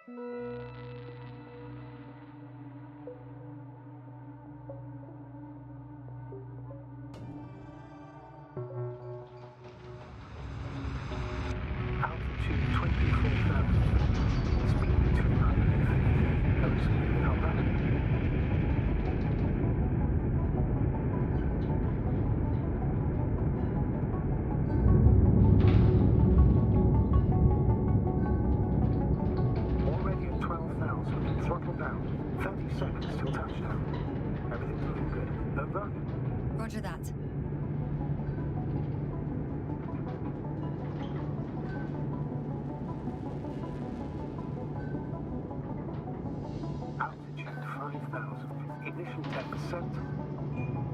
Altitude 24,000. Speed 250. Very smooth, Hopper. Already at 12,000. Throttle down. 30 seconds till touchdown. Everything's looking good. Over? Roger that. Altitude 5,000. Ignition 10%.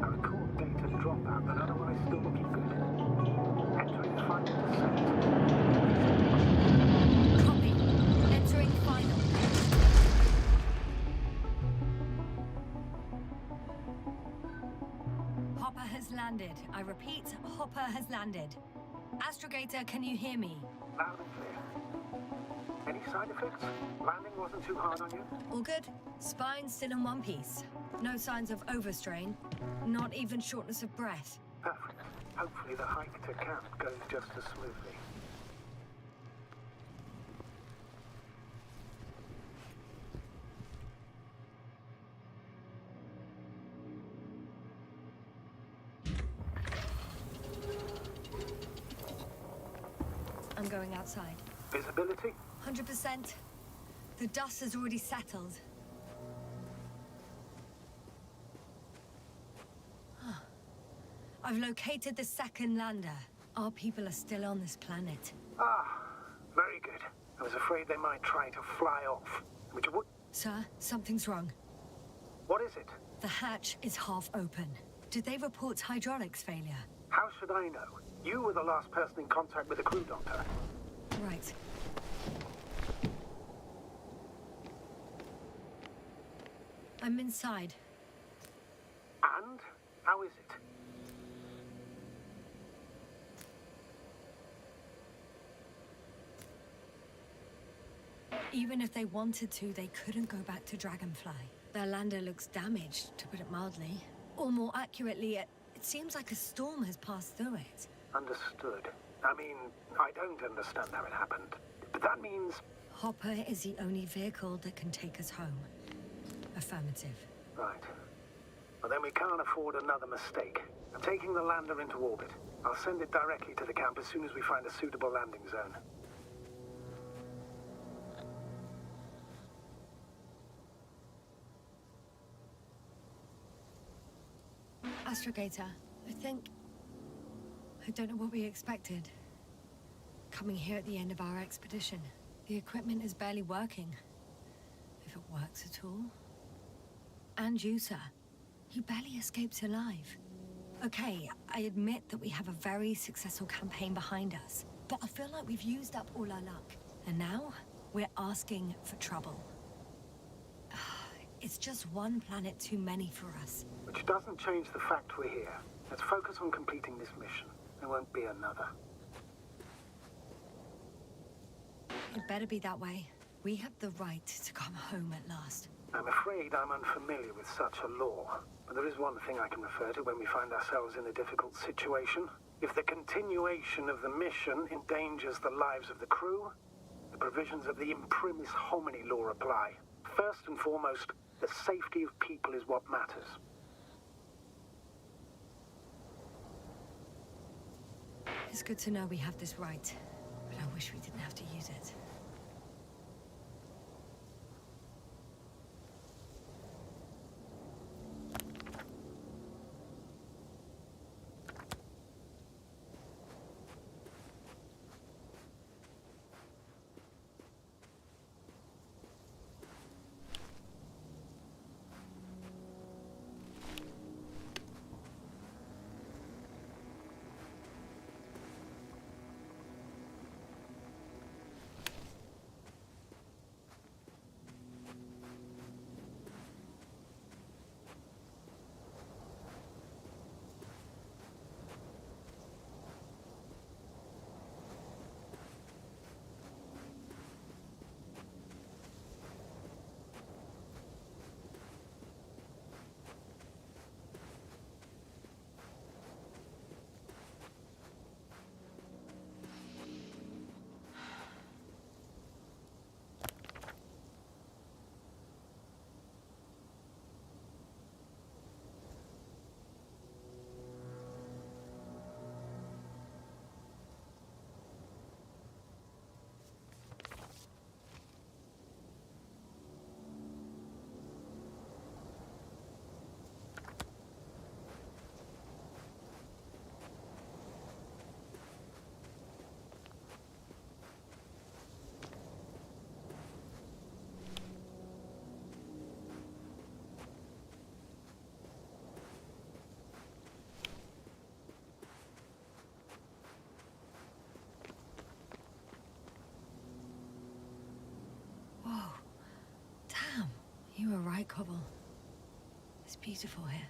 I record data dropout, but otherwise still looking good. Entering final descent. Copy. Entering final. Hopper has landed. I repeat, Hopper has landed. Astrogator, can you hear me? Loud and clear. Any side effects? Landing wasn't too hard on you? All good. Spine still in one piece. No signs of overstrain. Not even shortness of breath. Perfect. Hopefully the hike to camp goes just as smoothly. I'm going outside. Visibility? 100%. The dust has already settled. I've located the second lander. Our people are still on this planet. Ah, very good. I was afraid they might try to fly off. Which would... Sir, something's wrong. What is it? The hatch is half open. Did they report hydraulics failure? How should I know? You were the last person in contact with the crew doctor. Right. I'm inside. And? How is it? Even if they wanted to, they couldn't go back to Dragonfly. Their lander looks damaged, to put it mildly. Or more accurately, it seems like a storm has passed through it. Understood. I mean, I don't understand how it happened. But that means... Hopper is the only vehicle that can take us home. Affirmative. Right. Well, then we can't afford another mistake. I'm taking the lander into orbit. I'll send it directly to the camp as soon as we find a suitable landing zone. Astrogator, I don't know what we expected. Coming here at the end of our expedition. The equipment is barely working. If it works at all. And you, sir. You barely escaped alive. Okay, I admit that we have a very successful campaign behind us. But I feel like we've used up all our luck. And now, we're asking for trouble. It's just one planet too many for us. Which doesn't change the fact we're here. Let's focus on completing this mission. There won't be another. It better be that way. We have the right to come home at last. I'm afraid I'm unfamiliar with such a law. But there is one thing I can refer to when we find ourselves in a difficult situation. If the continuation of the mission endangers the lives of the crew, the provisions of the imprimis homini law apply. First and foremost, the safety of people is what matters. It's good to know we have this right, but I wish we didn't have to use it. You were right, Cobble. It's beautiful here.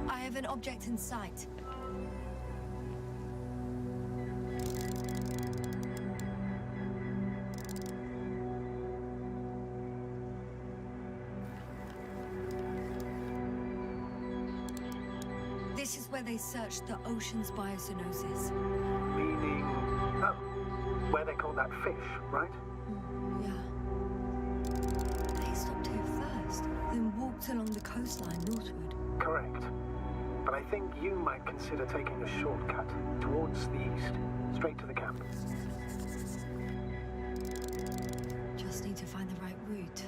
I have an object in sight. This is where they searched the ocean's biocenosis. Meaning... Oh, where they caught that fish, right? Yeah. They stopped here first, then walked along the coastline northward. Correct. But I think you might consider taking a shortcut towards the east, straight to the camp. Just need to find the right route.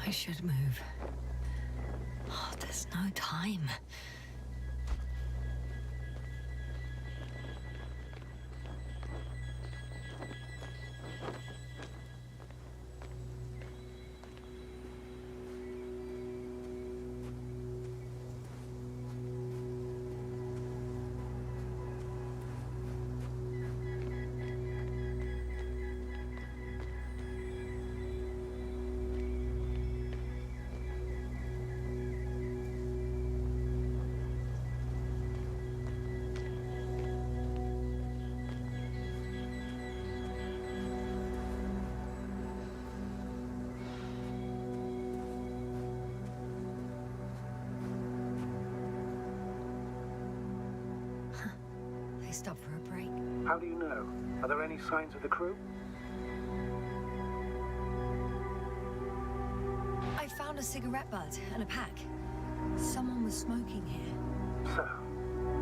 I should move. Oh, there's no time. They stopped for a break. How do you know? Are there any signs of the crew? I found found a cigarette butt and a pack. Someone was smoking here. So,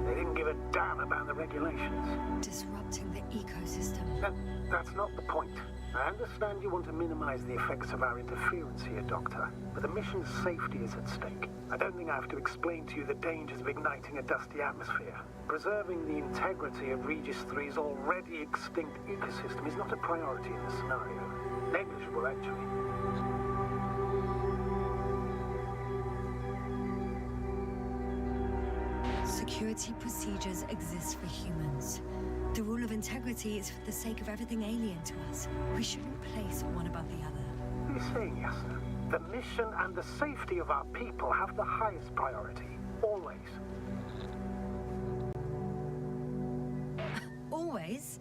they didn't give a damn about the regulations. Disrupting the ecosystem. That's not the point. I understand you want to minimize the effects of our interference here, Doctor, but the mission's safety is at stake. I don't think I have to explain to you the dangers of igniting a dusty atmosphere. Preserving the integrity of Regis 3's already extinct ecosystem is not a priority in this scenario. Negligible, actually. Security procedures exist for humans. The rule of integrity is for the sake of everything alien to us. We shouldn't place one above the other. What are you saying, Yasser? The mission and the safety of our people have the highest priority. Always. Always?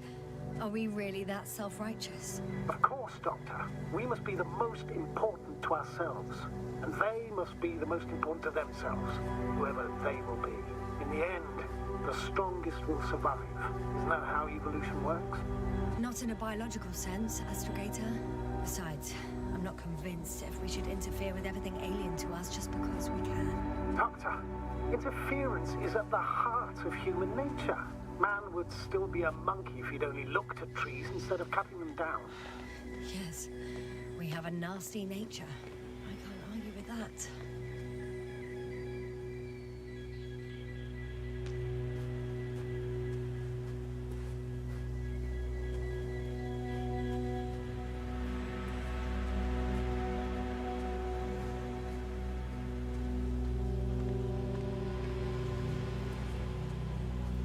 Are we really that self-righteous? Of course, Doctor. We must be the most important to ourselves. And they must be the most important to themselves, whoever they will be. In the end, the strongest will survive. Isn't that how evolution works? Not in a biological sense, Astrogator. Besides, I'm not convinced if we should interfere with everything alien to us just because we can. Doctor, interference is at the heart of human nature. Man would still be a monkey if he'd only looked at trees instead of cutting them down. Yes, we have a nasty nature. I can't argue with that.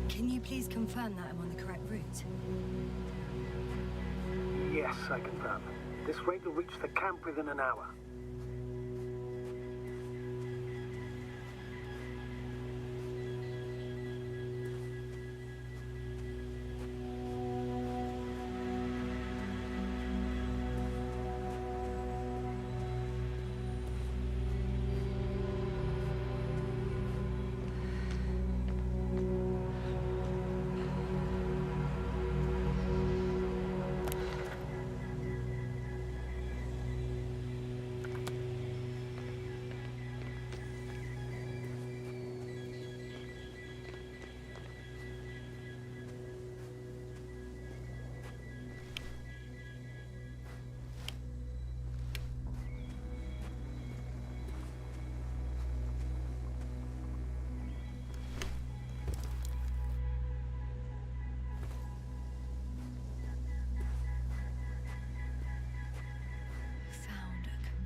Can you please confirm that I'm on the correct route? Yes, I confirm. This rate will reach the camp within an hour.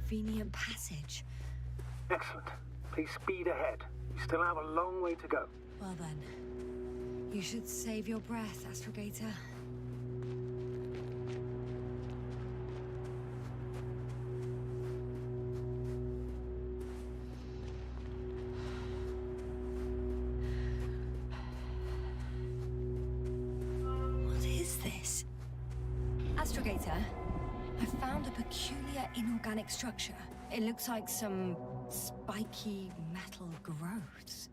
Convenient passage. Excellent. Please speed ahead. You still have a long way to go. Well then, you should save your breath, Astrogator. What is this? Astrogator? I found a peculiar inorganic structure. It looks like some spiky metal growths.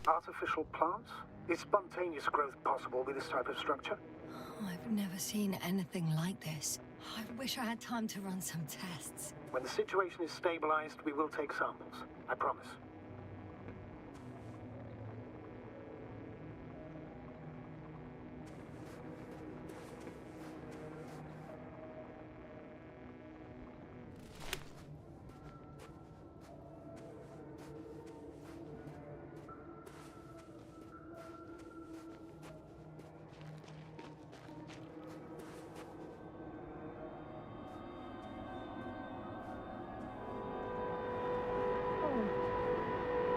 Artificial plants? Is spontaneous growth possible with this type of structure? Oh, I've never seen anything like this. I wish I had time to run some tests. When the situation is stabilized, we will take samples. I promise.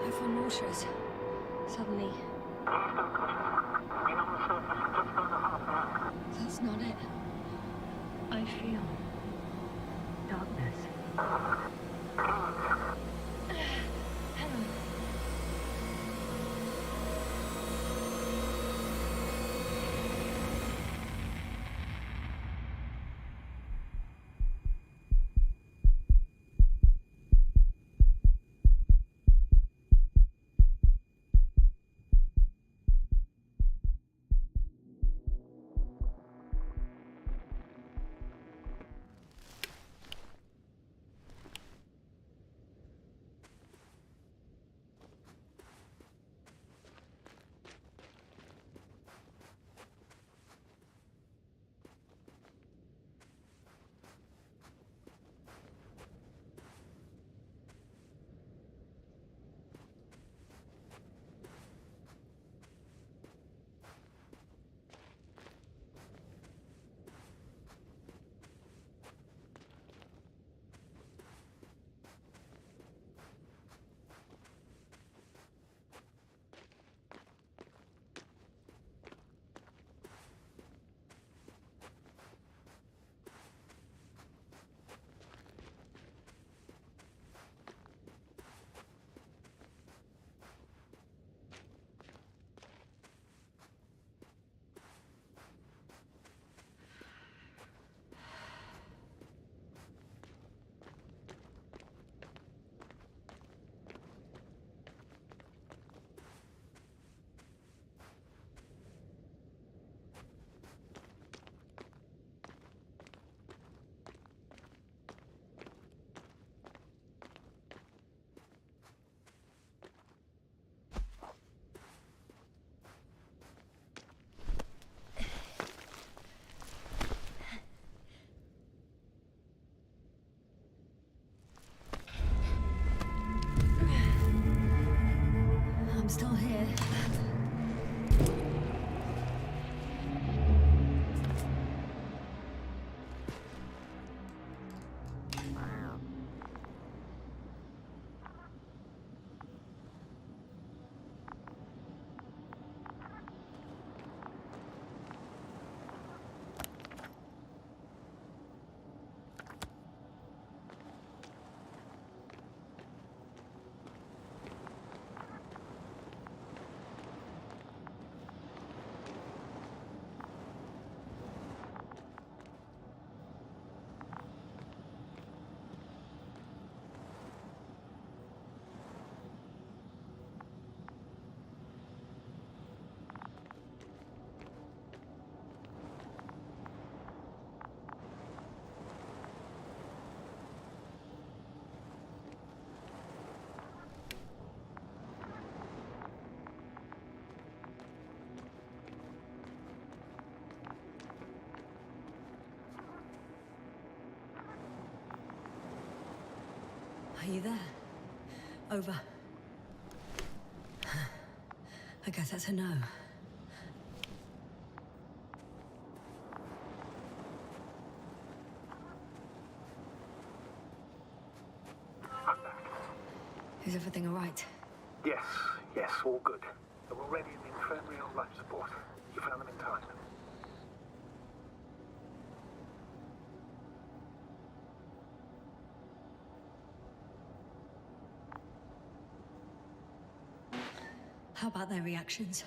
I feel nauseous. Suddenly. That's not it. I feel darkness. Hello. still here. Are you there? Over. I guess that's a no. I'm back. Is everything all right? Yes, all good. They're already in the infirmary on life support. You found them in time. How about their reactions?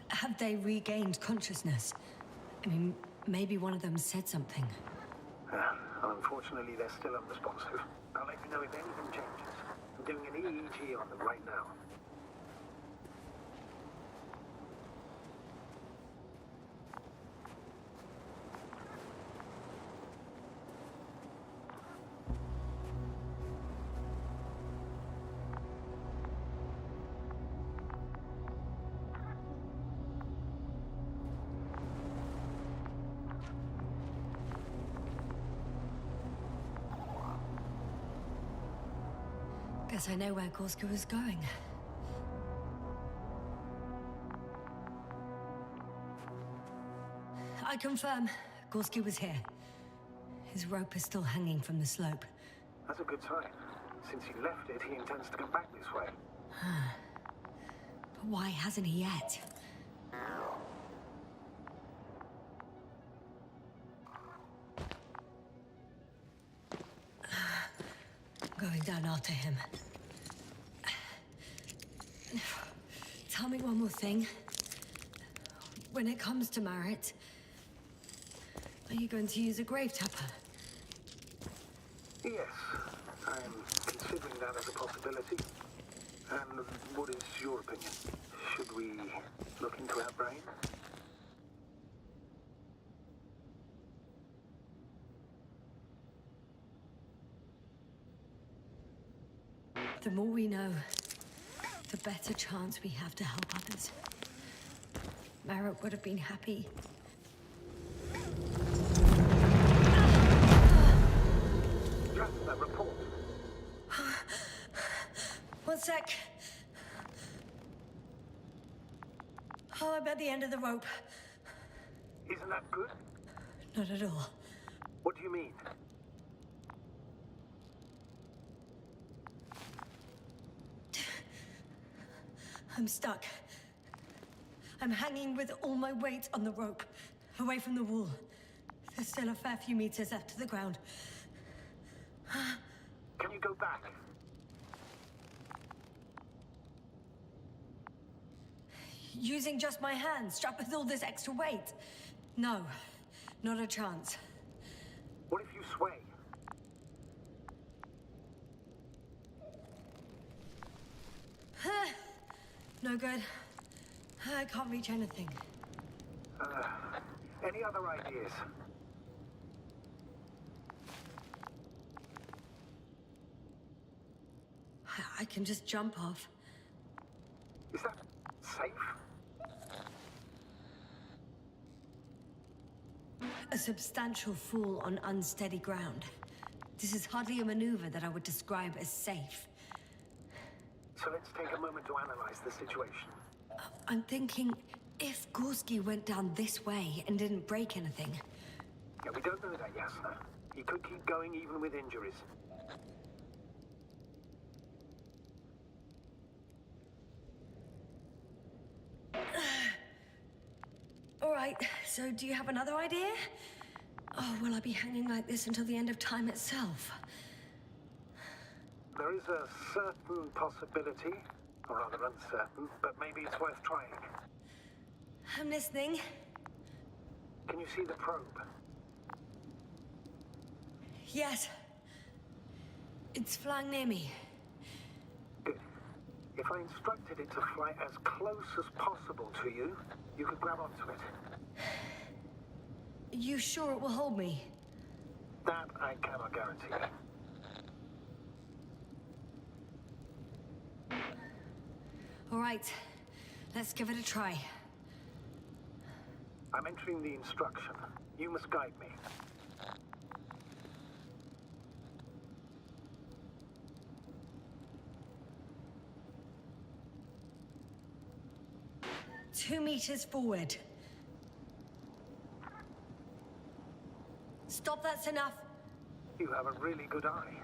Have they regained consciousness? I mean, maybe one of them said something. Unfortunately, they're still unresponsive. I'll let you know if anything changes. I'm doing an EEG on them right now. Guess I know where Gorska was going. I confirm, Gorski was here. His rope is still hanging from the slope. That's a good sign. Since he left it, he intends to come back this way. But why hasn't he yet? Going down after him. Tell me one more thing. When it comes to Marit, are you going to use a grave tapper? Yes, I'm considering that as a possibility. And what is your opinion? Should we look into our brain? The more we know, the better chance we have to help others. Marit would have been happy. Just that report. One sec. Oh, I'm at the end of the rope. Isn't that good? Not at all. What do you mean? I'm stuck. I'm hanging with all my weight on the rope, away from the wall. There's still a fair few meters left to the ground. Can you go back? Using just my hands, strapped with all this extra weight? No, not a chance. What if you sway? No good. I can't reach anything. Any other ideas? I can just jump off. Is that safe? A substantial fall on unsteady ground. This is hardly a maneuver that I would describe as safe. So let's take a moment to analyze the situation. I'm thinking, if Gorski went down this way and didn't break anything... Yeah, we don't know that, Yasna. He could keep going even with injuries. All right, so do you have another idea? Oh, will I be hanging like this until the end of time itself? There is a certain possibility, or rather uncertain, but maybe it's worth trying. I'm listening. Can you see the probe? Yes. It's flying near me. Good. If I instructed it to fly as close as possible to you, you could grab onto it. You sure it will hold me? That I cannot guarantee. All right, let's give it a try. I'm entering the instruction. You must guide me. Two meters forward. Stop, that's enough. You have a really good eye.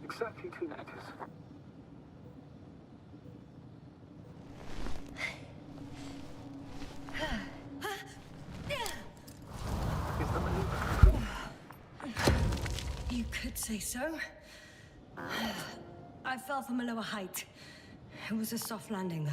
Exactly 2 meters. Is the maneuver complete? You could say so. I fell from a lower height. It was a soft landing, though.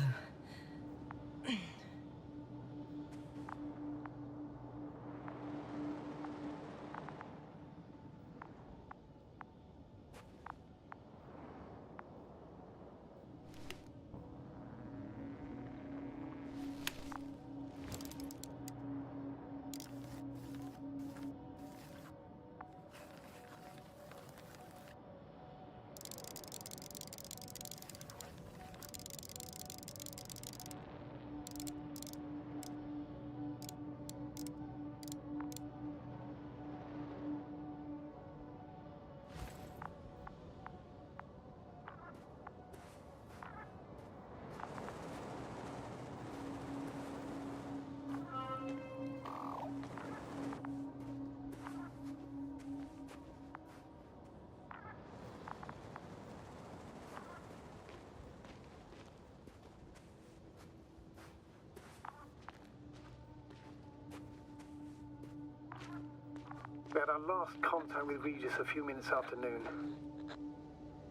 We had our last contact with Regis a few minutes after noon.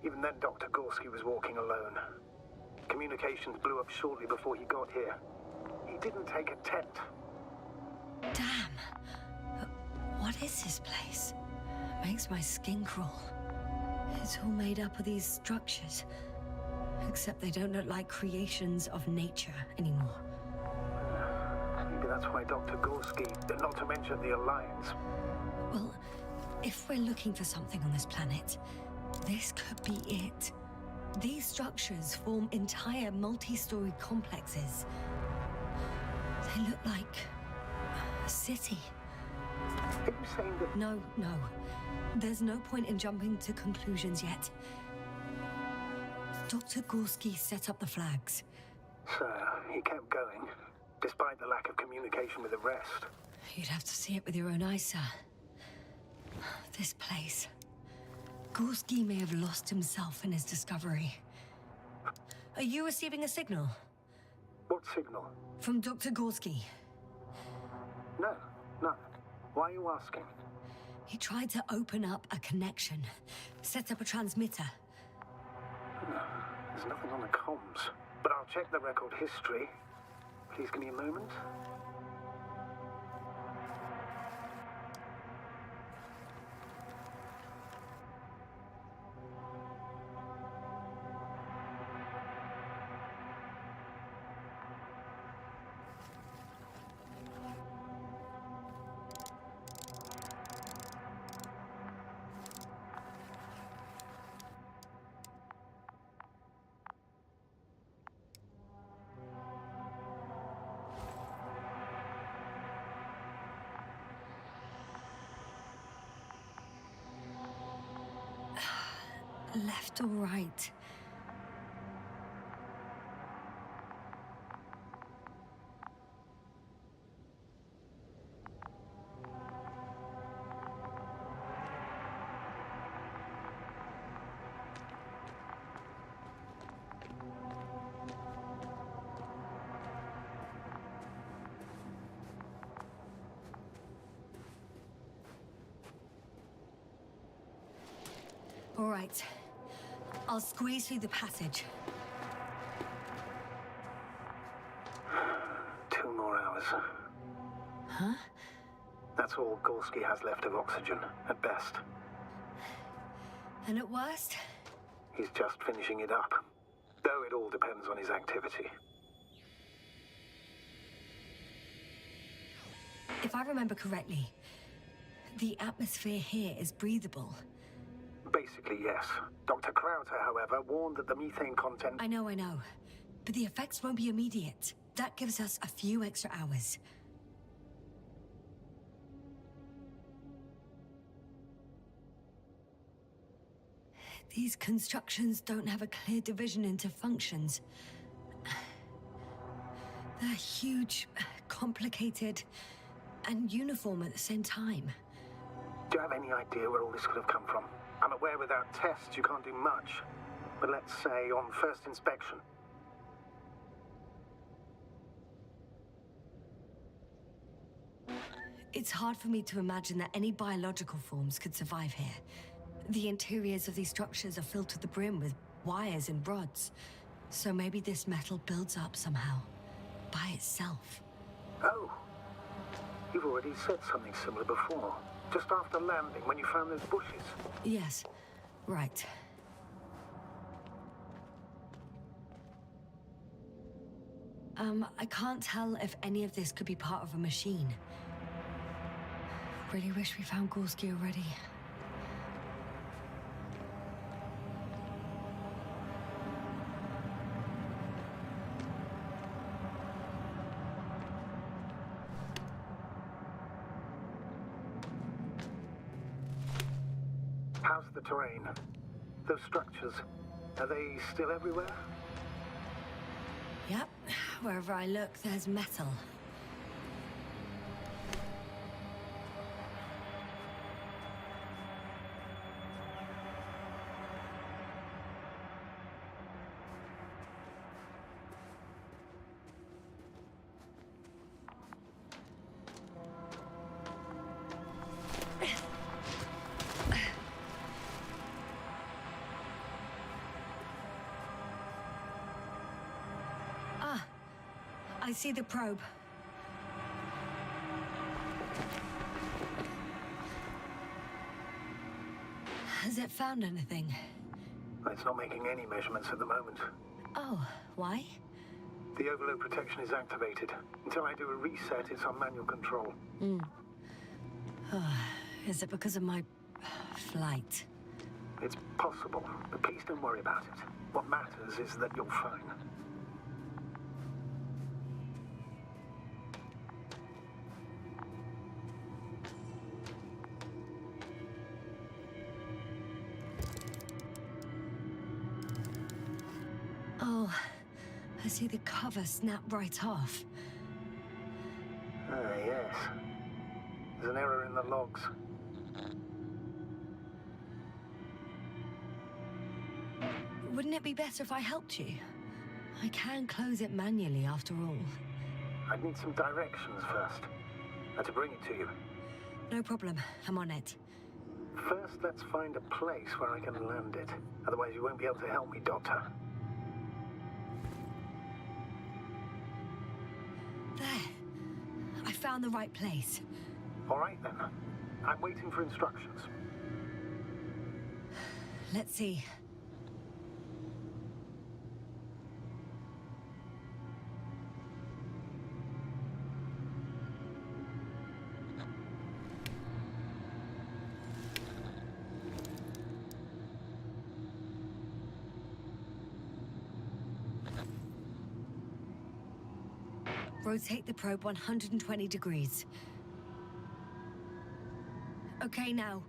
Even then, Dr. Gorski was walking alone. Communications blew up shortly before he got here. He didn't take a tent. Damn. What is this place? Makes my skin crawl. It's all made up of these structures. Except they don't look like creations of nature anymore. Maybe that's why Dr. Gorski, not to mention the Alliance. Well, if we're looking for something on this planet, this could be it. These structures form entire multi-story complexes. They look like a city. Are you saying that... No. There's no point in jumping to conclusions yet. Dr. Gorski set up the flags. So, he kept going, despite the lack of communication with the rest. You'd have to see it with your own eyes, sir. This place. Gorski may have lost himself in his discovery. Are you receiving a signal? What signal? From Dr. Gorski. No. Why are you asking? He tried to open up a connection, set up a transmitter. There's nothing on the comms, but I'll check the record history. Please give me a moment. Left or right? All right. I'll squeeze through the passage. 2 more hours. Huh? That's all Gorski has left of oxygen, at best. And at worst? He's just finishing it up. Though it all depends on his activity. If I remember correctly, the atmosphere here is breathable. Basically, yes. Dr. Krauter, however, warned that the methane content... I know. But the effects won't be immediate. That gives us a few extra hours. These constructions don't have a clear division into functions. They're huge, complicated, and uniform at the same time. Do you have any idea where all this could have come from? I'm aware without tests you can't do much. But let's say on first inspection. It's hard for me to imagine that any biological forms could survive here. The interiors of these structures are filled to the brim with wires and rods. So maybe this metal builds up somehow, by itself. Oh. You've already said something similar before. Just after landing, when you found those bushes. Yes, right. I can't tell if any of this could be part of a machine. Really wish we found Gorski already. How's the terrain? Those structures, are they still everywhere? Yep, wherever I look, there's metal. I see the probe. Has it found anything? It's not making any measurements at the moment. Oh, why? The overload protection is activated. Until I do a reset, it's on manual control. Is it because of my flight? It's possible, but please don't worry about it. What matters is that you're fine. Oh, I see the cover snap right off. Yes. There's an error in the logs. Wouldn't it be better if I helped you? I can close it manually after all. I'd need some directions first. To bring it to you. No problem. I'm on it. First, let's find a place where I can land it. Otherwise, you won't be able to help me, Doctor. There. I found the right place. All right, then. I'm waiting for instructions. Let's see. Rotate the probe 120 degrees. Okay, now.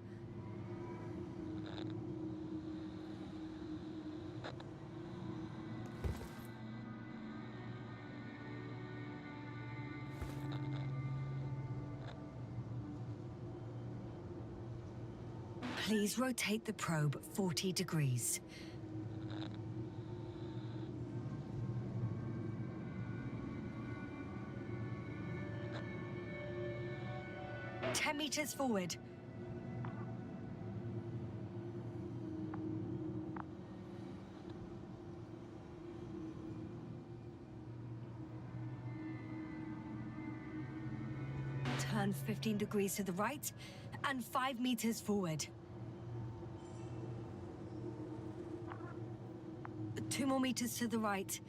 Please rotate the probe 40 degrees. $10 meters forward. turn 15 degrees to the right and 5 meters forward. 2 more meters to the right.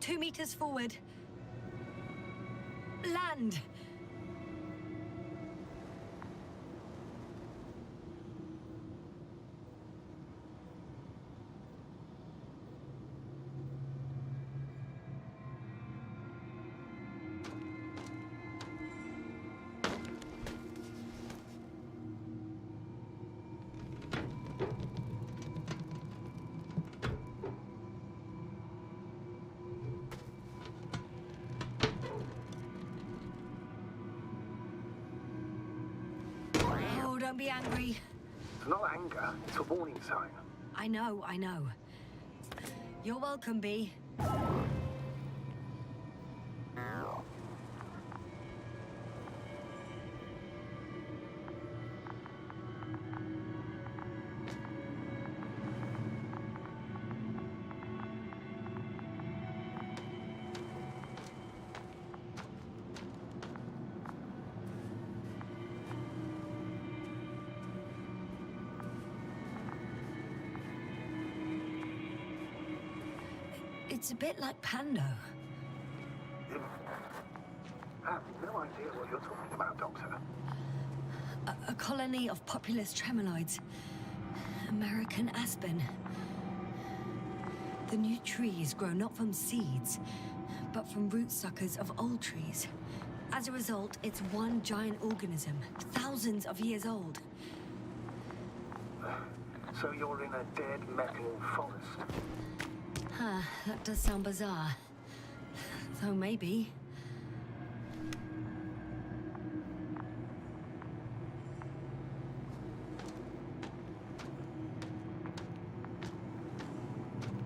2 meters forward. Land! Oh, don't be angry. It's not anger, it's a warning sign. I know, I know. You're welcome, Bee. It's a bit like Pando. I have no idea what you're talking about, Doctor. A colony of populous tremoloids. American aspen. The new trees grow not from seeds, but from root suckers of old trees. As a result, it's one giant organism, thousands of years old. So you're in a dead metal forest? Huh, that does sound bizarre. Though maybe.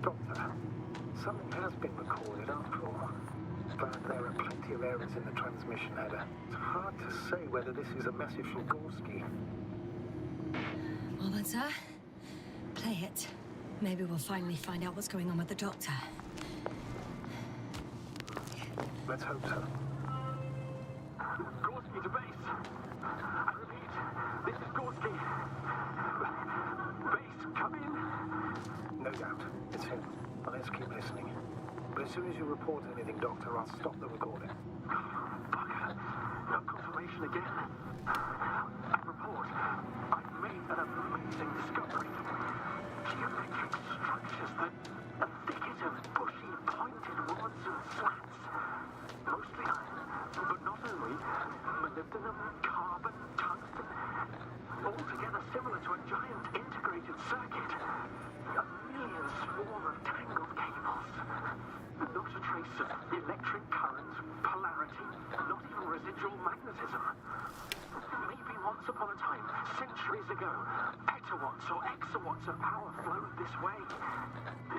Doctor, something has been recorded after all. But there are plenty of errors in the transmission header. It's hard to say whether this is a message from Gorski. Well then, sir, play it. Maybe we'll finally find out what's going on with the doctor. Let's hope so. Gorski to base. I repeat, this is Gorski. Base, come in. No doubt. It's him. Well, let's keep listening. But as soon as you report anything, Doctor, I'll stop the recording. Bugger. No confirmation again. I report. I've made an amazing discovery. Geometric structures that are thicket of bushy, pointed rods and slats. Mostly iron, but not only. Molybdenum, carbon, tungsten. Altogether similar to a giant integrated circuit. A million swarm of tangled cables. Not a trace of electric current, polarity, not even residual magnetism. Maybe once upon a time, centuries ago, petawatts or exawatts of power flowed this way.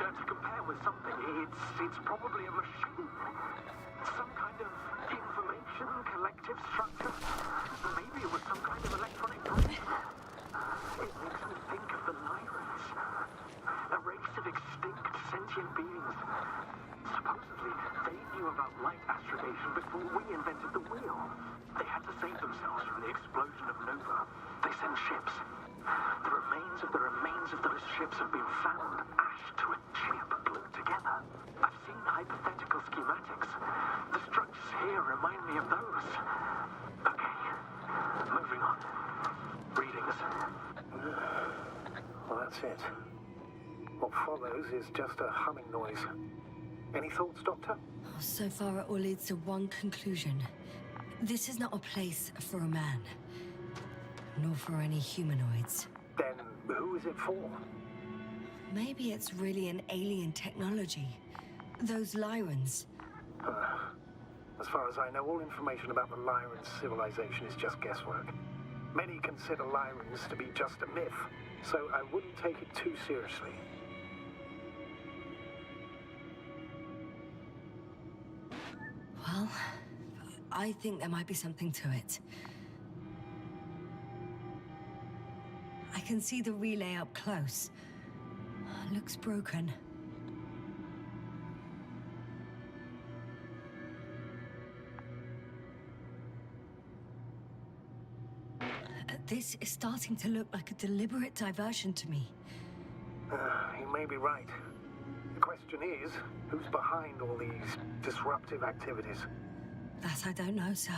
To compare with something, it's probably a machine. Some kind of information collective structure. Maybe it was some kind of electronic brain. It makes me think of the Lyrans. A race of extinct sentient beings. Supposedly, they knew about light astrogation before we invented the wheel. They had to save themselves from the explosion of Nova. They sent ships. The remains of those ships have been found, ashed to a chip glued together. I've seen hypothetical schematics. The structures here remind me of those. Okay, moving on. Readings. Well, that's it. What follows is just a humming noise. Any thoughts, Doctor? So far, it all leads to one conclusion. This is not a place for a man. Nor for any humanoids. Then who is it for? Maybe it's really an alien technology. Those Lyrans. As far as I know, all information about the Lyran civilization is just guesswork. Many consider Lyrans to be just a myth, so I wouldn't take it too seriously. Well, I think there might be something to it. I can see the relay up close. Looks broken. This is starting to look like a deliberate diversion to me. You may be right. The question is, who's behind all these disruptive activities? That I don't know, sir.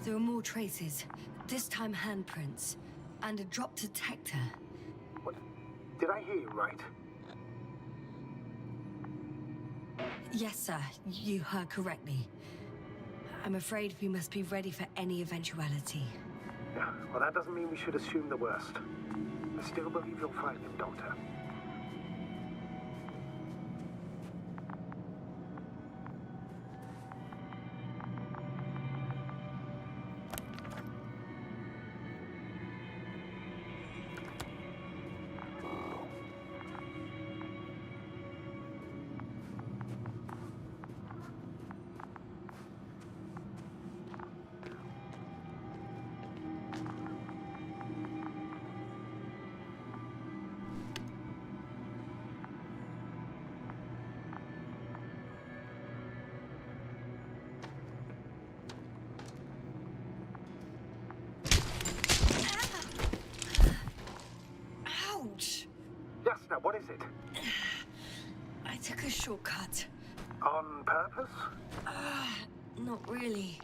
There are more traces, this time handprints, and a drop detector. What? Did I hear you right? Yes, sir, you heard correctly. I'm afraid we must be ready for any eventuality. Yeah, well, that doesn't mean we should assume the worst. I still believe you'll find him, Doctor. Ouch! Yes, now what is it? I took a shortcut. On purpose? Not really.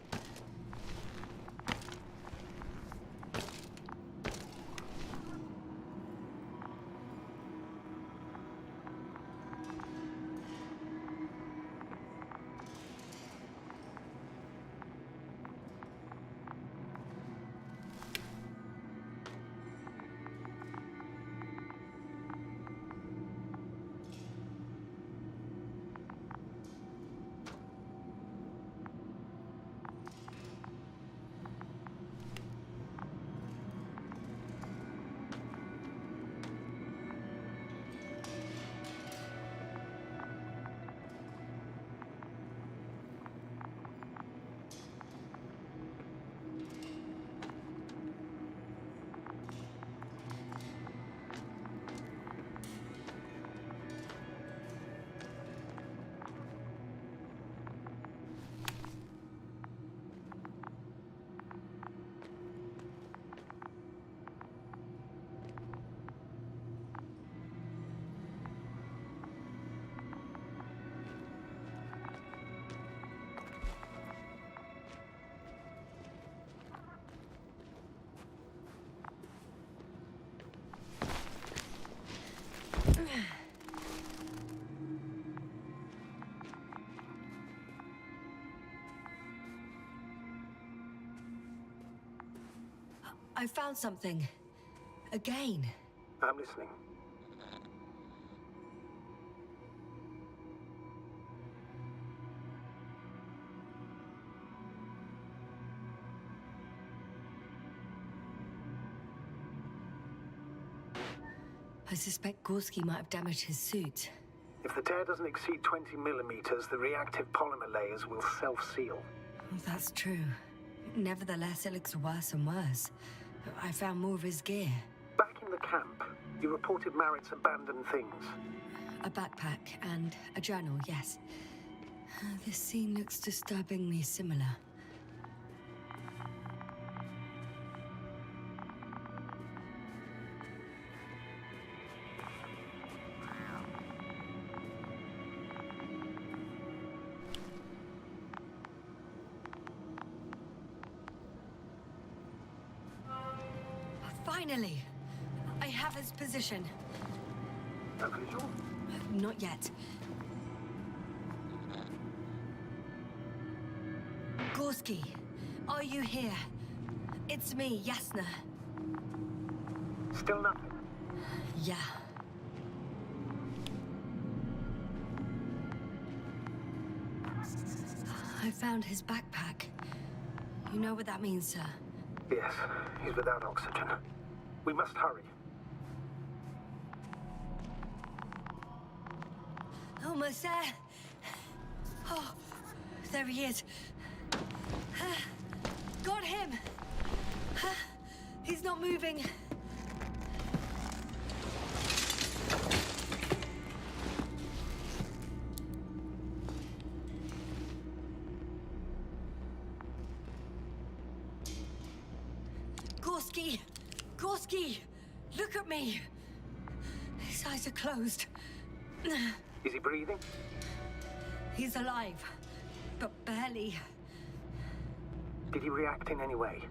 I found something. Again. I'm listening. I suspect Gorski might have damaged his suit. If the tear doesn't exceed 20 millimeters, the reactive polymer layers will self-seal. That's true. Nevertheless, it looks worse and worse. I found more of his gear. Back in the camp, you reported Marrett's abandoned things. A backpack and a journal, yes. This scene looks disturbingly similar. Finally! I have his position. A visual? Not yet. Gorski, are you here? It's me, Yasna. Still nothing. Yeah. I found his backpack. You know what that means, sir? Yes, he's without oxygen. We must hurry. Almost there. Oh, there he is. Got him. He's not moving. Gorski! Gorski! Look at me! His eyes are closed. Is he breathing? He's alive, but barely. Did he react in any way?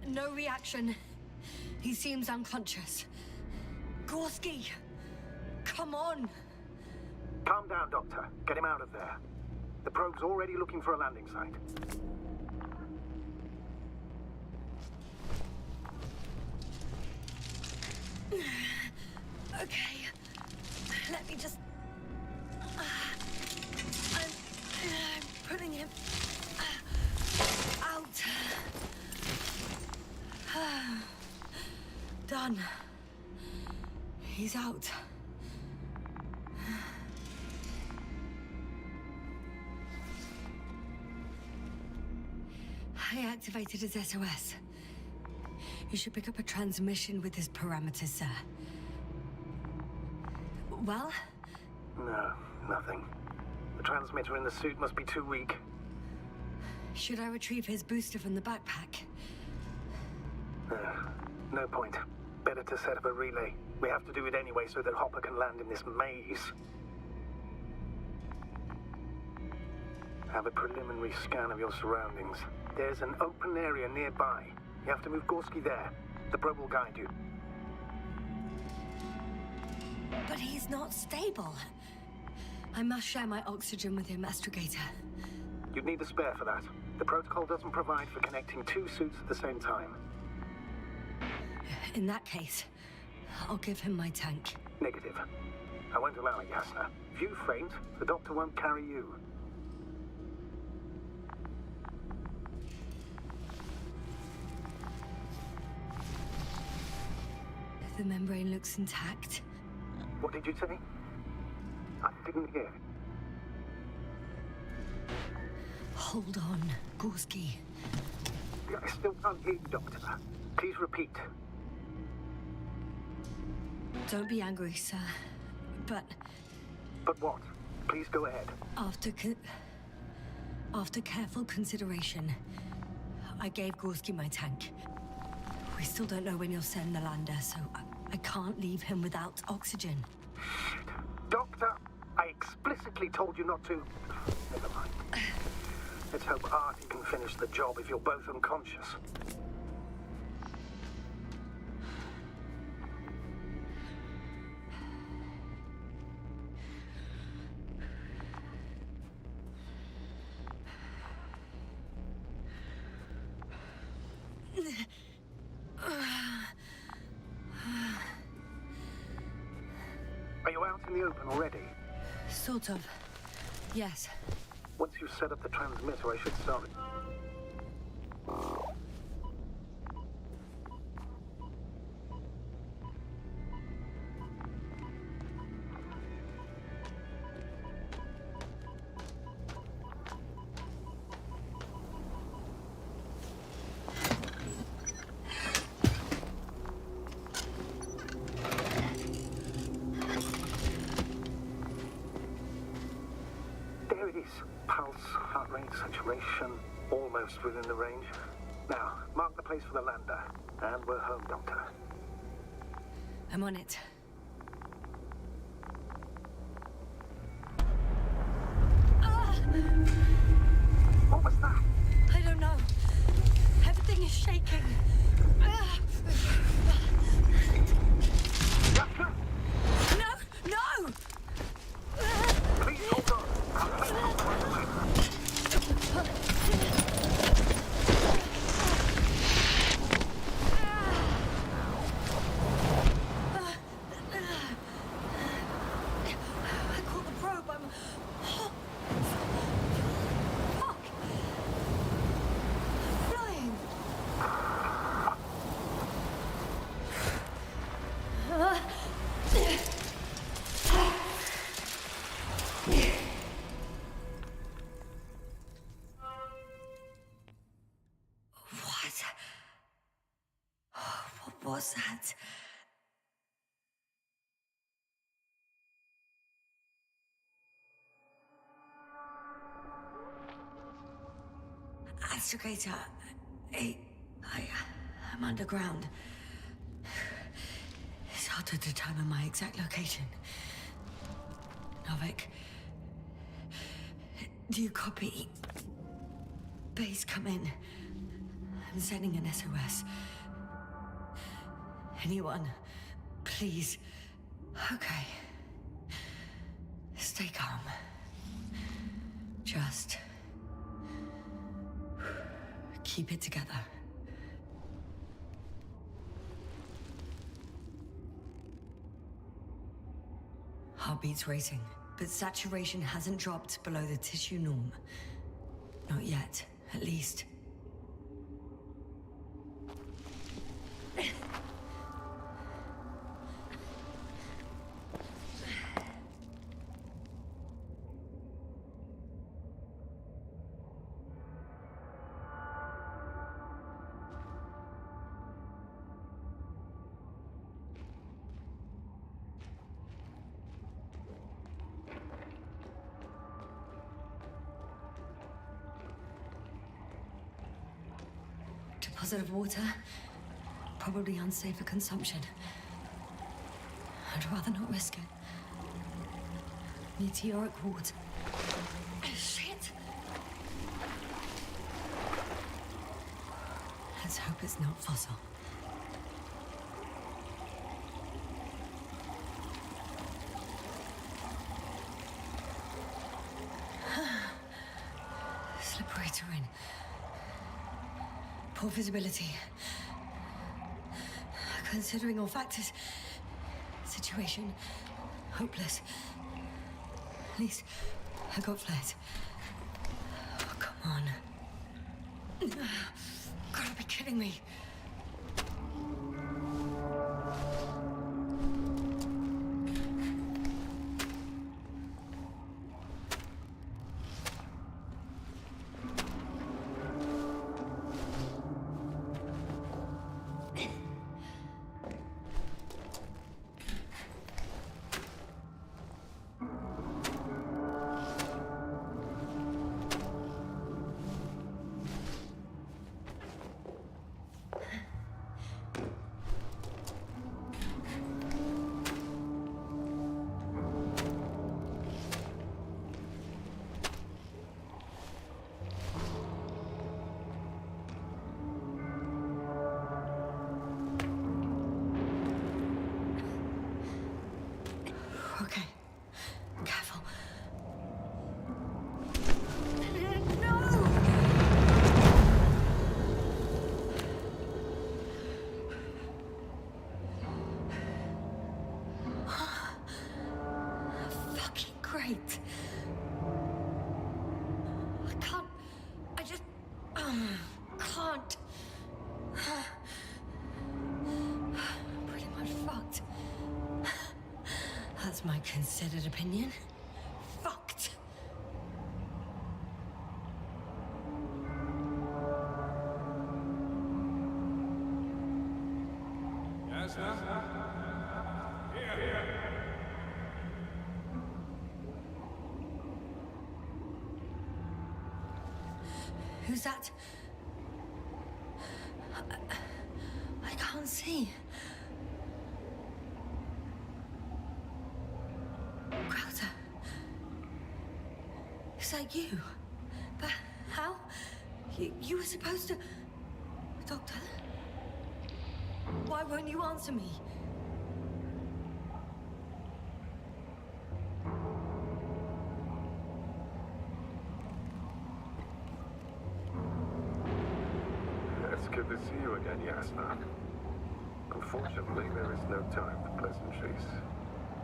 No reaction. He seems unconscious. Gorski! Come on! Calm down, Doctor. Get him out of there. The probe's already looking for a landing site. Okay. Let me just... I'm putting him... out. Done. He's out. I activated his SOS. You should pick up a transmission with his parameters, sir. Well? No, nothing. The transmitter in the suit must be too weak. Should I retrieve his booster from the backpack? No point. Better to set up a relay. We have to do it anyway so that Hopper can land in this maze. Have a preliminary scan of your surroundings. There's an open area nearby. You have to move Gorski there. The probe will guide you. But he's not stable. I must share my oxygen with him, Astrogator. You'd need a spare for that. The protocol doesn't provide for connecting two suits at the same time. In that case, I'll give him my tank. Negative. I won't allow it, Yasna. If you faint, the doctor won't carry you. The membrane looks intact. What did you say? I didn't hear. Hold on, Gorski. I still can't hear you, Doctor. Please repeat. Don't be angry, sir. But But what? Please go ahead. after careful consideration, I gave Gorski my tank. We still don't know when you'll send the lander, so I can't leave him without oxygen. Shit. Doctor, I explicitly told you not to. Never mind. Let's hope Artie can finish the job if you're both unconscious. Are you out in the open already? Sort of. Yes. Once you've set up the transmitter, I should start it. Body's pulse, heart rate, saturation, almost within the range. Now, mark the place for the lander. And we're home, Doctor. I'm on it. What was that? I don't know. Everything is shaking. Doctor? No! No! Please hold on. I'll take you right away. I caught the probe. I'm... Fuck! Flying! What was that? Astrogator, I'm underground. It's hard to determine my exact location. Novik, do you copy? Base, come in. I'm sending an SOS. Anyone, please. Okay. Stay calm. Just keep it together. Heartbeat's racing, but saturation hasn't dropped below the tissue norm. Not yet, at least. Deposit of water, probably unsafe for consumption. I'd rather not risk it. Meteoric water. Shit! Let's hope it's not fossil. Slippery terrain. Poor visibility. Considering all factors, situation hopeless. At least I got flares. Oh, come on. Gotta be kidding me. Okay. Careful. No! Fucking great. I can't. I just. Can't. Pretty much fucked. That's my considered opinion. Fucked. Yes, sir. Here. Who's that? I can't see. Crowther. Is that you? But how? You were supposed to... Doctor? Why won't you answer me? It's good to see you again, Yasna. Unfortunately, there is no time for pleasantries.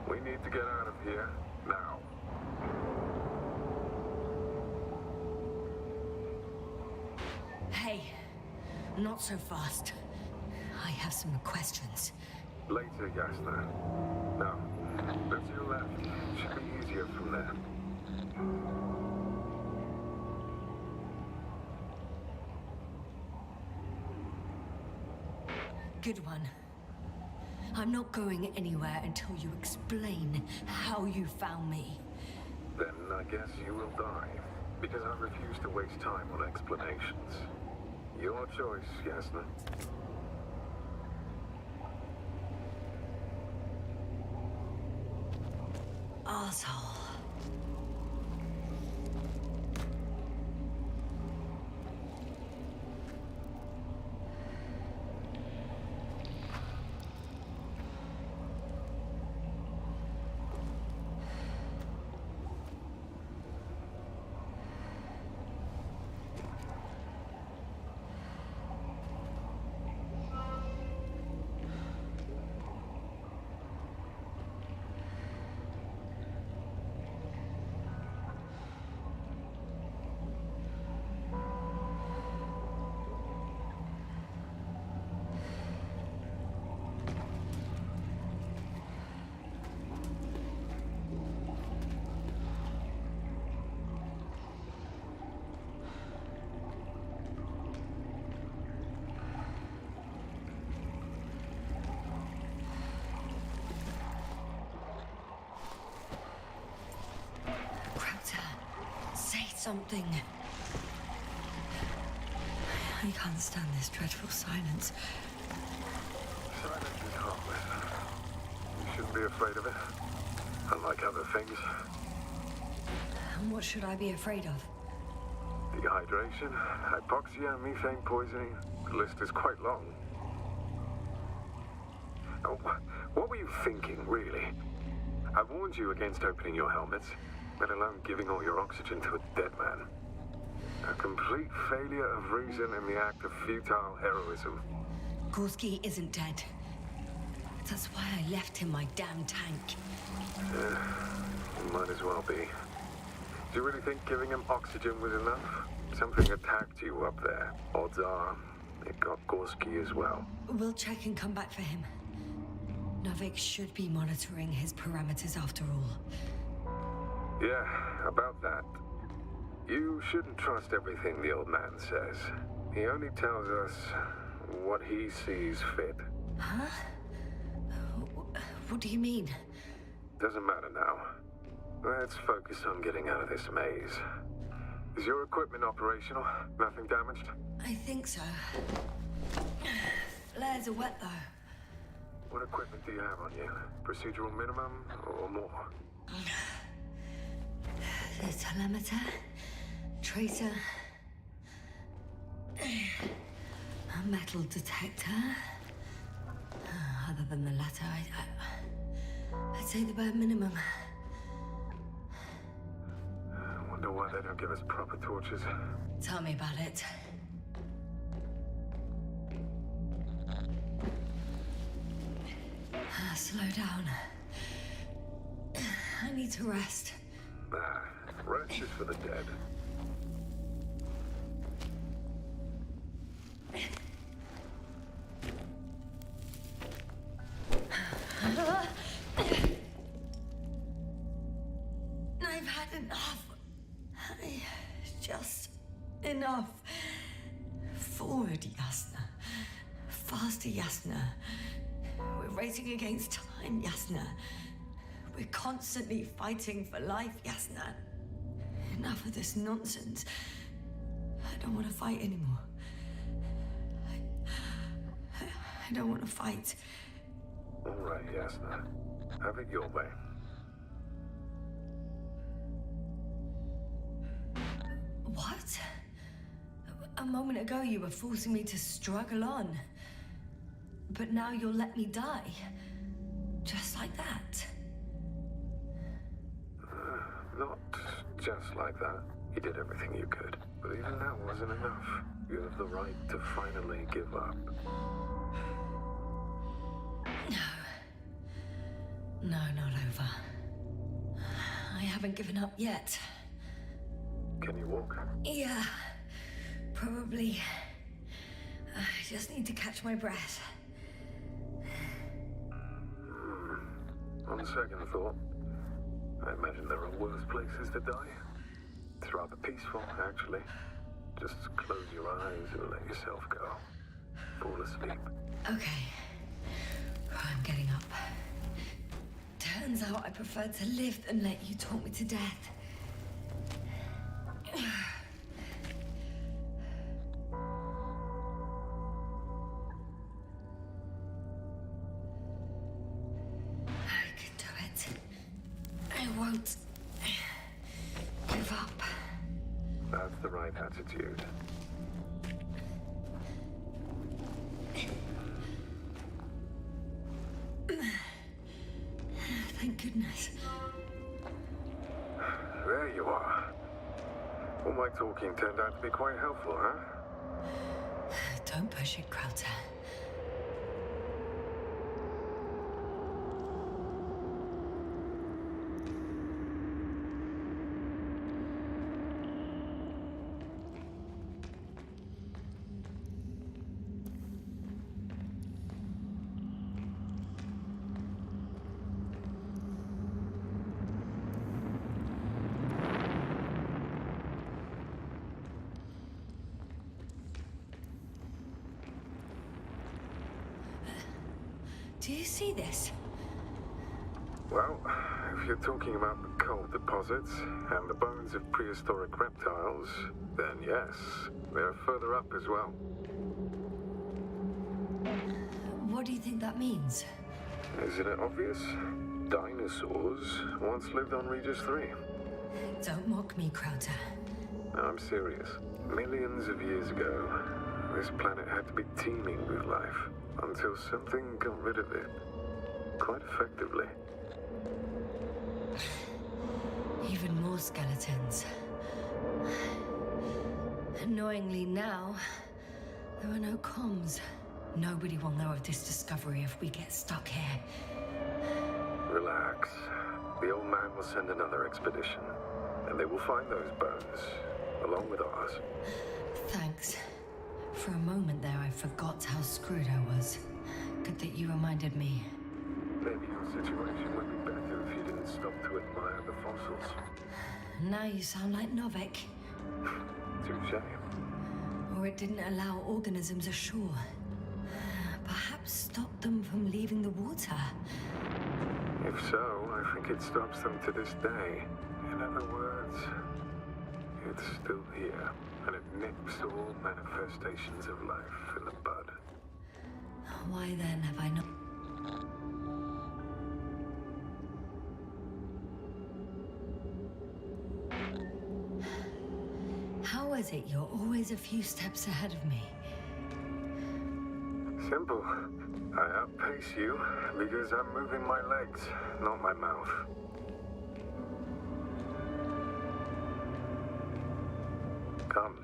We need to get out of here now. Hey, not so fast. I have some questions. Later, Yasna. Now, go to your left. Should be easier from there. Good one. I'm not going anywhere until you explain how you found me. Then I guess you will die. Because I refuse to waste time on explanations. Your choice, Yasna. Arsehole. Say something. I can't stand this dreadful silence. Silence is harmless. You shouldn't be afraid of it. Unlike other things. And what should I be afraid of? Dehydration, hypoxia, methane poisoning. The list is quite long. Oh, what were you thinking, really? I warned you against opening your helmets, let alone giving all your oxygen to a dead man. A complete failure of reason in the act of futile heroism. Gorski isn't dead. That's why I left him my damn tank. Might as well be. Do you really think giving him oxygen was enough? Something attacked you up there. Odds are, it got Gorski as well. We'll check and come back for him. Novik should be monitoring his parameters after all. Yeah, about that. You shouldn't trust everything the old man says. He only tells us what he sees fit. Huh? What do you mean? Doesn't matter now. Let's focus on getting out of this maze. Is your equipment operational? Nothing damaged? I think so. Flares are wet, though. What equipment do you have on you? Procedural minimum or more? The telemeter, tracer, a metal detector. Other than the latter, I'd say the bare minimum. I wonder why they don't give us proper torches. Tell me about it. Slow down. I need to rest. Rest is for the dead. I've had enough. Just enough. Forward, Yasna. Faster, Yasna. We're racing against time, Yasna. We're constantly fighting for life, Yasna. Enough of this nonsense. I don't want to fight anymore. I don't want to fight. All right, Yasna. Have it your way. What? A moment ago you were forcing me to struggle on. But now you'll let me die. Just like that. Not just like that. You did everything you could. But even that wasn't enough. You have the right to finally give up. No, not over. I haven't given up yet. Can you walk? Yeah, probably. I just need to catch my breath. On second thought, I imagine there are worse places to die. It's rather peaceful, actually. Just close your eyes and let yourself go. Fall asleep. Okay. I'm getting up. Turns out I prefer to live than let you talk me to death. I can do it. I won't give up. That's the right attitude. Thank goodness. There you are. All my talking turned out to be quite helpful, huh? Don't push it, Crowther. Do you see this? Well, if you're talking about the coal deposits and the bones of prehistoric reptiles, then yes, they're further up as well. What do you think that means? Isn't it obvious? Dinosaurs once lived on Regis 3. Don't mock me, Crowther. I'm serious. Millions of years ago, this planet had to be teeming with life until something got rid of it. Quite effectively. Even more skeletons. Annoyingly now, there are no comms. Nobody will know of this discovery if we get stuck here. Relax. The old man will send another expedition, and they will find those bones, along with ours. Thanks. For a moment there, I forgot how screwed I was. Good that you reminded me. Maybe your situation would be better if you didn't stop to admire the fossils. Now you sound like Novik. Touche. Or it didn't allow organisms ashore. Perhaps stop them from leaving the water. If so, I think it stops them to this day. In other words, it's still here, and it nips all manifestations of life in the bud. Why then have I not... How is it you're always a few steps ahead of me? Simple. I outpace you because I'm moving my legs, not my mouth. Come.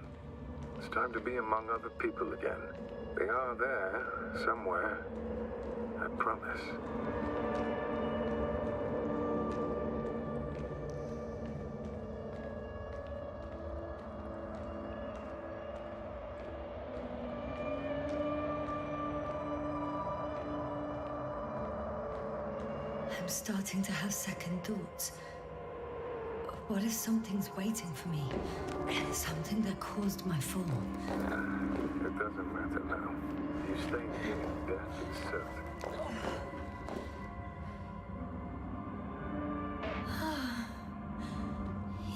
It's time to be among other people again. They are there, somewhere. I promise. I'm starting to have second thoughts. What if something's waiting for me? Something that caused my fall? It doesn't matter now. You stay here, death is certain.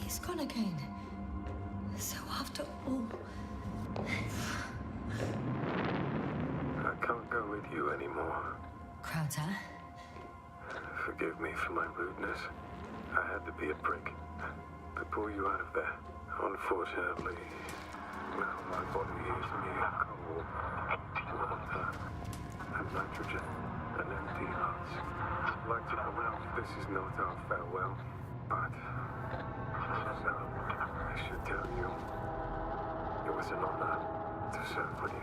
He's gone again. So after After all... I can't go with you anymore. Krauter? Forgive me for my rudeness. I had to be a prick to pull you out of there. Unfortunately, now my body is near coal, water, and nitrogen, and empty hearts. I'd like to come out. This is not our farewell, but no, I should tell you, it was an honor to serve with you.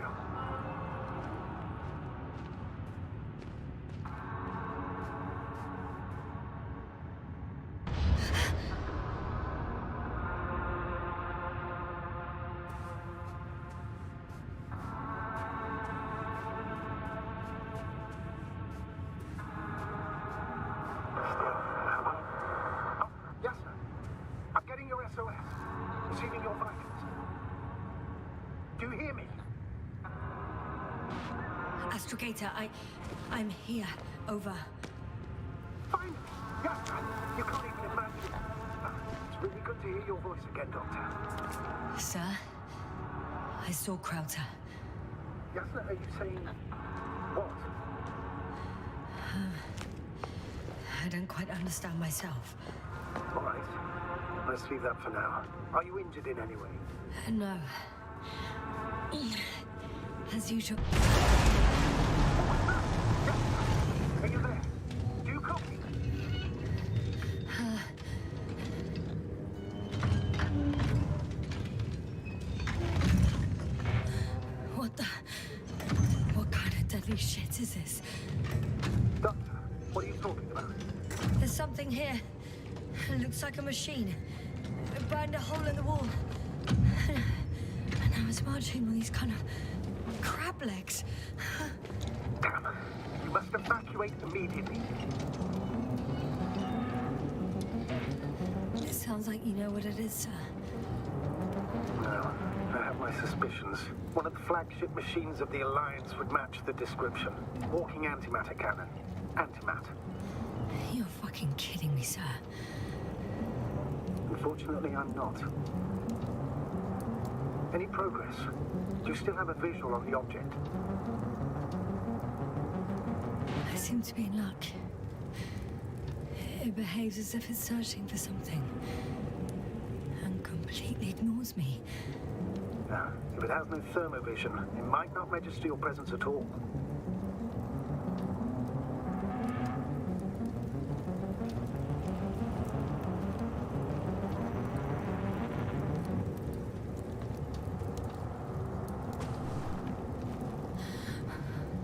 Receiving your vitals. Do you hear me? Astrogator, I'm here. Over. Finally! Yes, you can't even imagine. It's really good to hear your voice again, Doctor. Sir? I saw Krauter. Yes, are you saying what? I don't quite understand myself. All right. Let's leave that for now. Are you injured in any way? No. As usual. Are you there? Do you copy? What kind of deadly shit is this? Doctor, what are you talking about? There's something here. It looks like a machine. It burned a hole in the wall. And I was marching on these kind of crab legs. Damn. You must evacuate immediately. It sounds like you know what it is, sir. No, I have my suspicions. One of the flagship machines of the Alliance would match the description. Walking antimatter cannon. Antimat. You're fucking kidding me, sir. Unfortunately, I'm not. Any progress? Do you still have a visual on the object? I seem to be in luck. It behaves as if it's searching for something. And completely ignores me. Now, if it has no thermovision, it might not register your presence at all.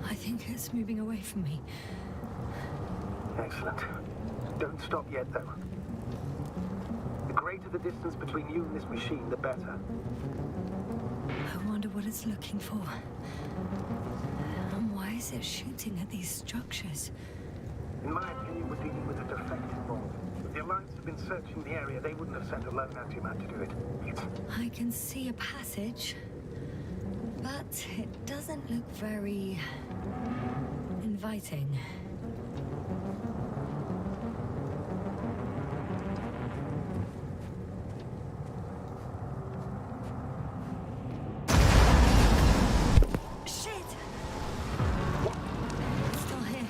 I think it's moving away from me. Excellent. Don't stop yet, though. The greater the distance between you and this machine, the better. I wonder what it's looking for. And why is it shooting at these structures? In my opinion, we're dealing with a defective bomb. If the Alliance had been searching the area, they wouldn't have sent a lone antimat to do it. I can see a passage, but it doesn't look very inviting. Shit! It's still here.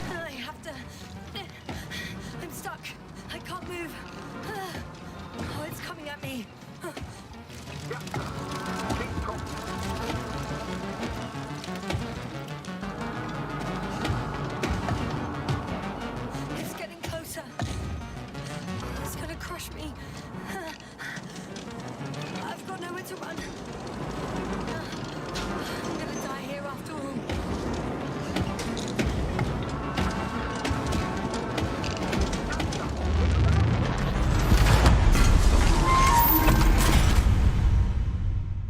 I have to... I'm stuck. I can't move. Oh, it's coming at me. Yeah. Keep talking. It's getting closer. It's gonna crush me. I've got nowhere to run. I'm gonna die here after all.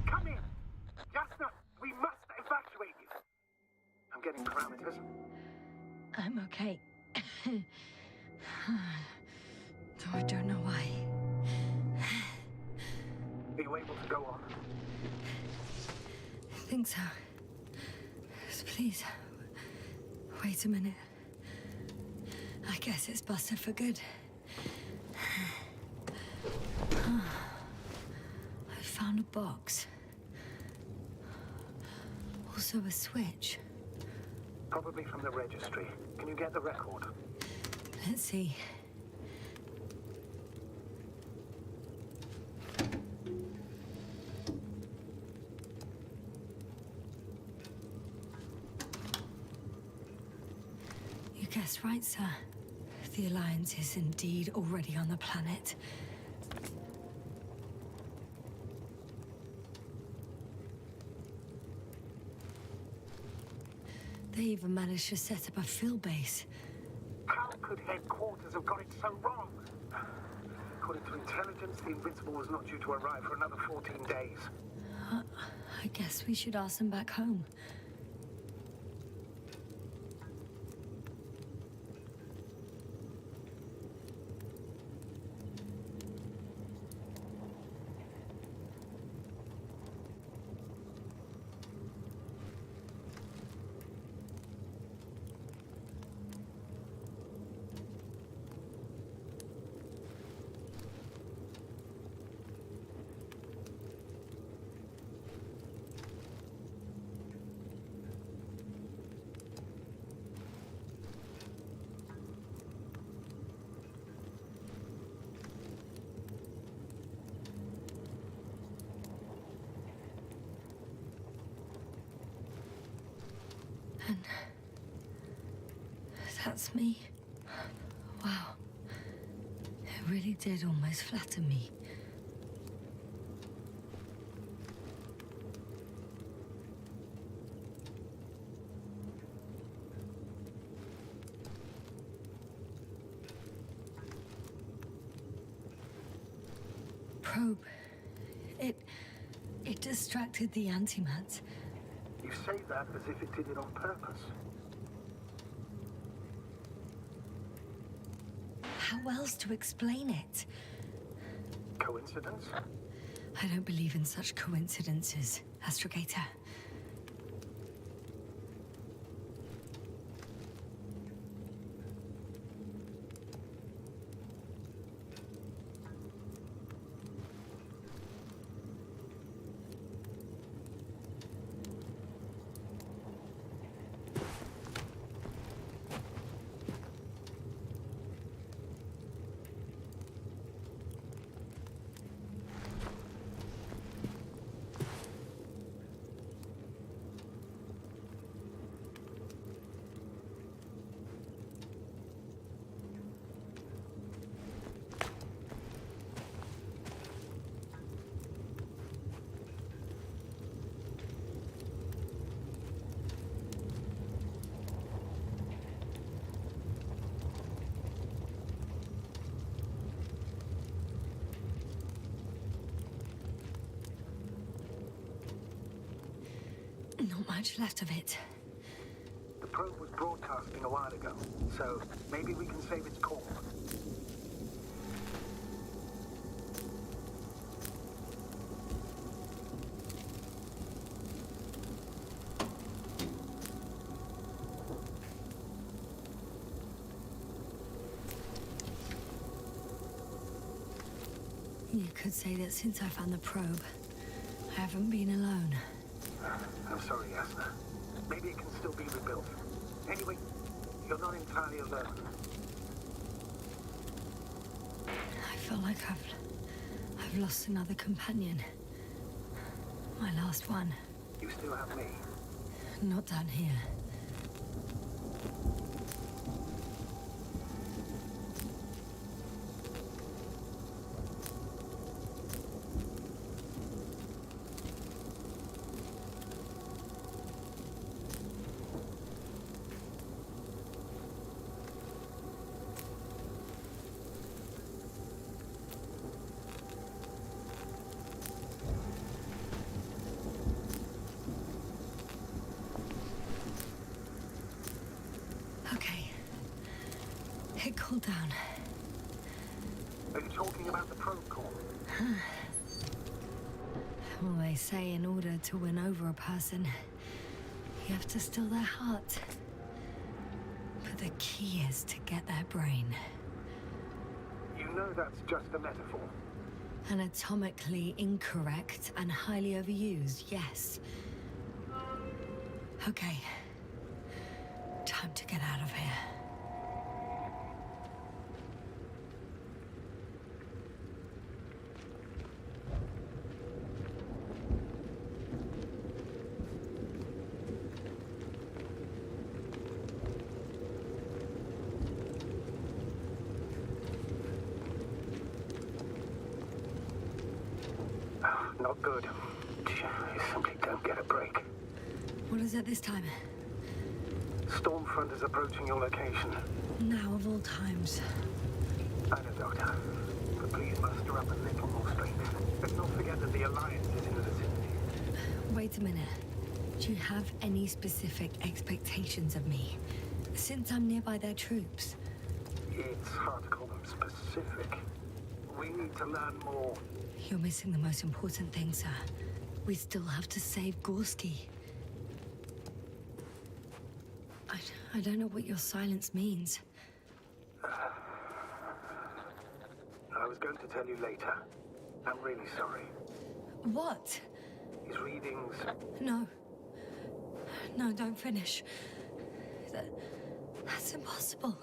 Come in! Jasna, we must evacuate you. I'm getting parameters. I'm okay. Though I don't know why. Are you able to go on? I think so. Please, wait a minute. I guess it's busted for good. I found a box. Also a switch. Probably from the registry. Can you get the record? Let's see. You guessed right, sir. The Alliance is indeed already on the planet. They even managed to set up a field base. How could headquarters have got it so wrong? According to intelligence, the Invincible was not due to arrive for another 14 days. I guess we should ask them back home. And that's me. Wow. It really did almost flatter me. Probe. It distracted the antimats. You say that as if it did it on purpose. How else to explain it? Coincidence? I don't believe in such coincidences, Astrogator. Not much left of it. The probe was broadcasting a while ago, so maybe we can save its call. You could say that since I found the probe, I haven't been alone. I'm sorry, Yasna. Maybe it can still be rebuilt. Anyway, you're not entirely alone. I feel like I've lost another companion. My last one. You still have me. Not down here. Okay. It cooled down. Are you talking about the probe call? Well, they say in order to win over a person, you have to steal their heart. But the key is to get their brain. You know that's just a metaphor. Anatomically incorrect and highly overused, yes. Okay. Time to get out of here. Not good. You simply don't get a break. What is it this time? Stormfront is approaching your location. Now of all times. I know, Doctor. But please muster up a little more strength. Let's not forget that the Alliance is in the vicinity. Wait a minute. Do you have any specific expectations of me? Since I'm nearby their troops. It's hard to call them specific. We need to learn more. You're missing the most important thing, sir. We still have to save Gorski. I don't know what your silence means. I was going to tell you later. I'm really sorry. What? His readings... No. No, don't finish. That's impossible.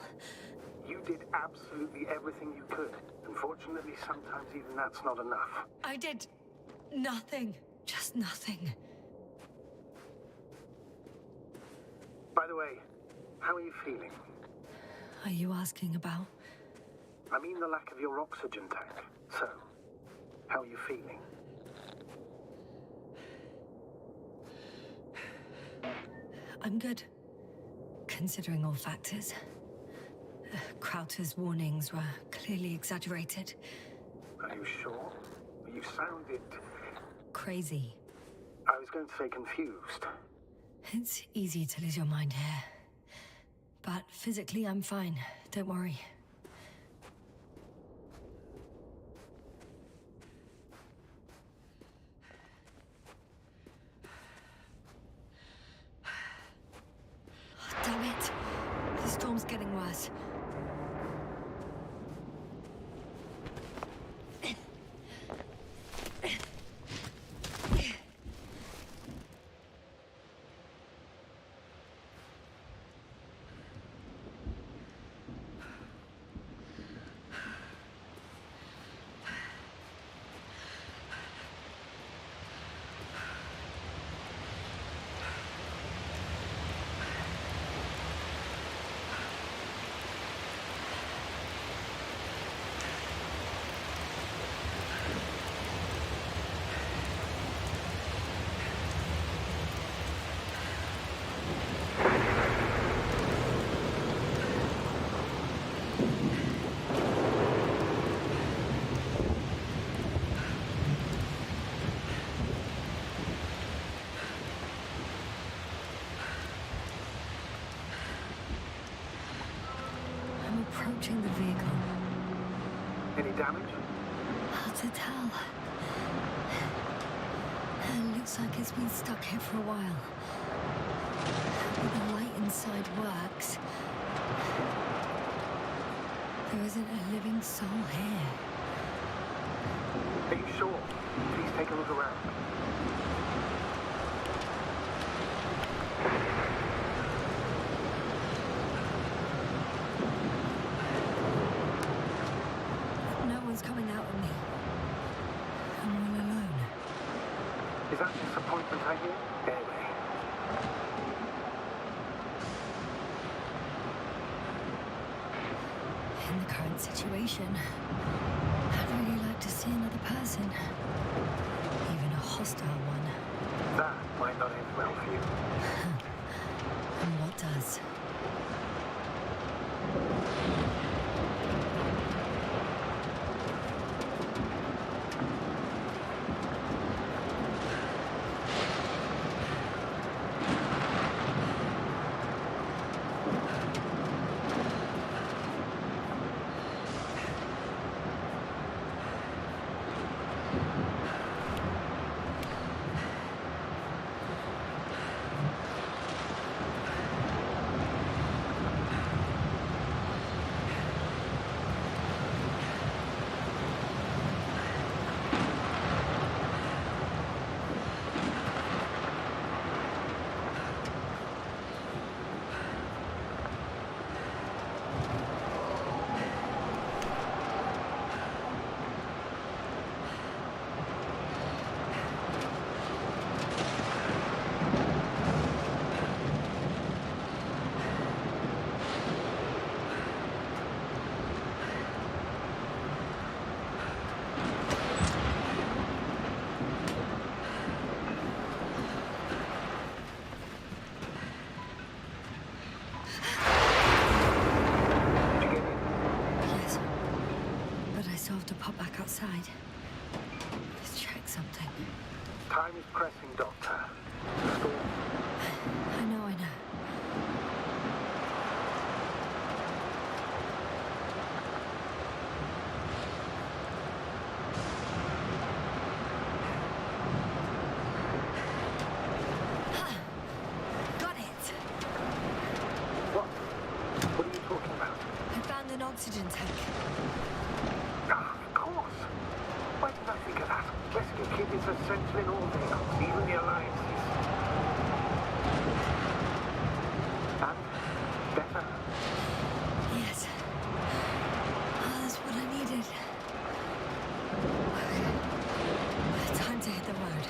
You did absolutely everything you could. Unfortunately, sometimes even that's not enough. I did nothing. Just nothing. By the way, how are you feeling? Are you asking about? I mean the lack of your oxygen tank. So, how are you feeling? I'm good. Considering all factors. Crowther's warnings were clearly exaggerated. Are you sure? You sounded... Crazy. I was going to say confused. It's easy to lose your mind here. But physically, I'm fine. Don't worry. Oh, damn it! The storm's getting worse. Approaching the vehicle. Any damage? Hard to tell. It looks like it's been stuck here for a while. But the light inside works. There isn't a living soul here. Are you sure? Please take a look around. Coming out of me. I'm all alone. Is that disappointment I hear? Anyway. In the current situation, I'd really like to see another person. Even a hostile one. That might not end well for you. And what does? inside. Let's check something. Time is pressing, Doctor. I know. Got it! What are you talking about? I found an oxygen tank. Ah, of course. Why did I think of that? Rescue kit is essential in all vehicles, even the Alliance's. And? Better? Yes. Oh, that's what I needed. Okay. Time to hit the road.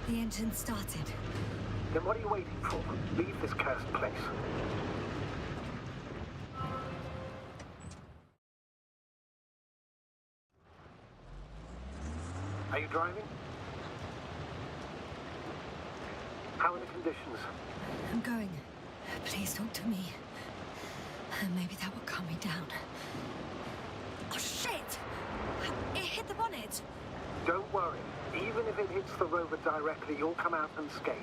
The engine started. Then what are you waiting for? Leave this cursed place. Are you driving? How are the conditions? I'm going. Please talk to me. Maybe that will calm me down. Oh, shit! It hit the bonnet! Don't worry. Even if it hits the rover directly, you'll come out unscathed.